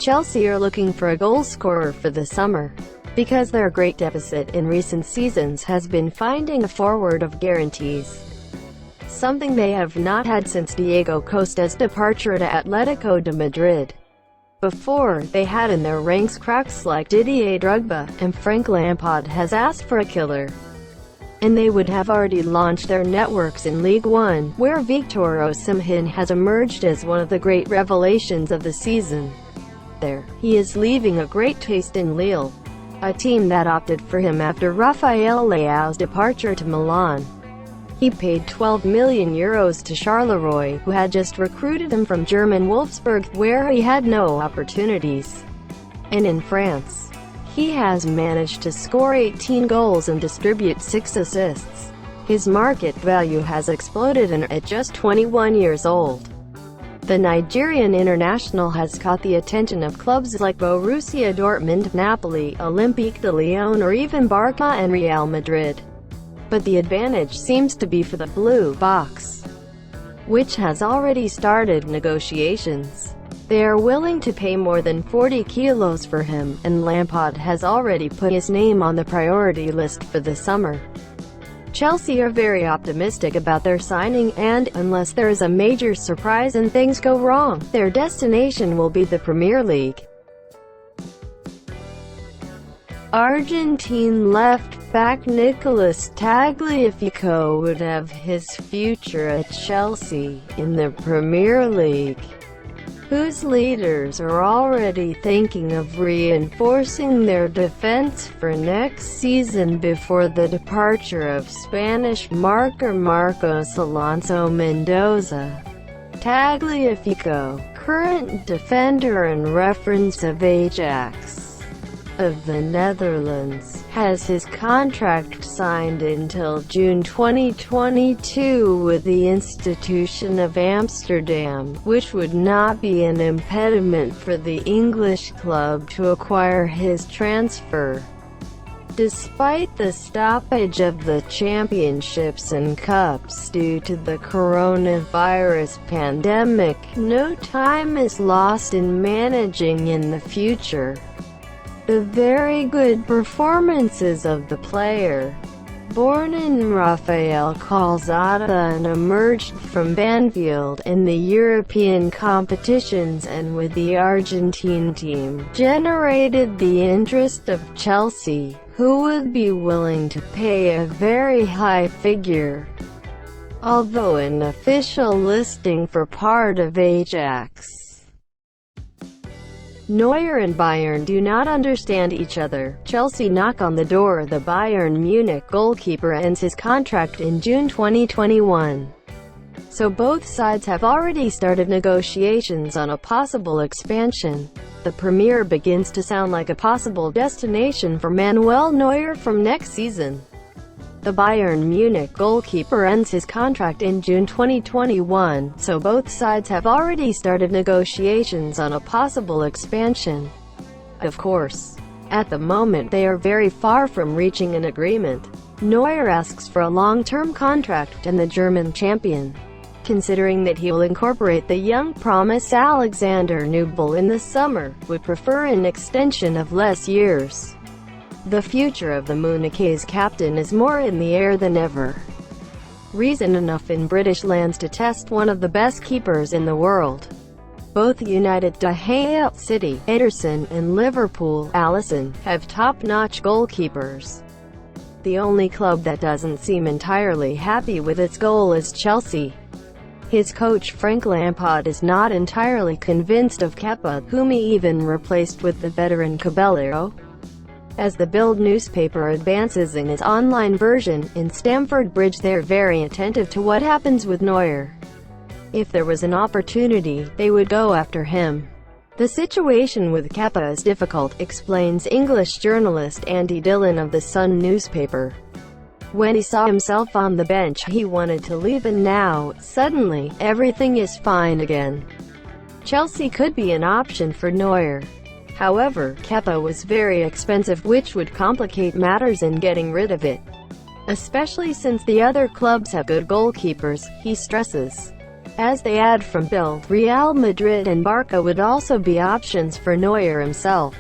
Chelsea are looking for a goal-scorer for the summer, because their great deficit in recent seasons has been finding a forward of guarantees, something they have not had since Diego Costa's departure to Atletico de Madrid. Before, they had in their ranks cracks like Didier Drogba, and Frank Lampard has asked for a killer, and they would have already launched their networks in League One, where Victor Osimhen has emerged as one of the great revelations of the season. There, he is leaving a great taste in Lille, a team that opted for him after Rafael Leao's departure to Milan. He paid €12 million to Charleroi, who had just recruited him from German Wolfsburg, where he had no opportunities. And in France, he has managed to score 18 goals and distribute 6 assists. His market value has exploded, and at just 21 years old, the Nigerian international has caught the attention of clubs like Borussia Dortmund, Napoli, Olympique de Lyon, or even Barca and Real Madrid. But the advantage seems to be for the Blue Box, which has already started negotiations. They are willing to pay more than 40 kilos for him, and Lampard has already put his name on the priority list for the summer. Chelsea are very optimistic about their signing, and, unless there is a major surprise and things go wrong, their destination will be the Premier League. Argentine left-back Nicolas Tagliafico would have his future at Chelsea, in the Premier League, whose leaders are already thinking of reinforcing their defense for next season before the departure of Spanish marker Marcos Alonso Mendoza. Tagliafico, current defender and reference of Ajax of the Netherlands, has his contract signed until June 2022 with the institution of Amsterdam, which would not be an impediment for the English club to acquire his transfer. Despite the stoppage of the championships and cups due to the coronavirus pandemic, no time is lost in managing in the future the very good performances of the player. Born in Rafael Calzada and emerged from Banfield in the European competitions and with the Argentine team, generated the interest of Chelsea, who would be willing to pay a very high figure, although an official listing for part of Ajax. Neuer and Bayern do not understand each other. Chelsea knock on the door. The Bayern Munich goalkeeper ends his contract in June 2021. So both sides have already started negotiations on a possible expansion. The Premier begins to sound like a possible destination for Manuel Neuer from next season. The Bayern Munich goalkeeper ends his contract in June 2021, so both sides have already started negotiations on a possible expansion. Of course, at the moment they are very far from reaching an agreement. Neuer asks for a long-term contract, and the German champion, considering that he will incorporate the young promise Alexander Nubel in the summer, would prefer an extension of less years. The future of the Munichese captain is more in the air than ever. Reason enough in British lands to test one of the best keepers in the world. Both United De Gea, City, Ederson, and Liverpool, Alisson, have top-notch goalkeepers. The only club that doesn't seem entirely happy with its goal is Chelsea. His coach Frank Lampard is not entirely convinced of Kepa, whom he even replaced with the veteran Caballero. As the Bild newspaper advances in its online version, in Stamford Bridge they're very attentive to what happens with Neuer. If there was an opportunity, they would go after him. The situation with Kepa is difficult, explains English journalist Andy Dillon of the Sun newspaper. When he saw himself on the bench he wanted to leave, and now, suddenly, everything is fine again. Chelsea could be an option for Neuer. However, Kepa was very expensive, which would complicate matters in getting rid of it, especially since the other clubs have good goalkeepers, he stresses. As they add from Bill, Real Madrid and Barca would also be options for Neuer himself.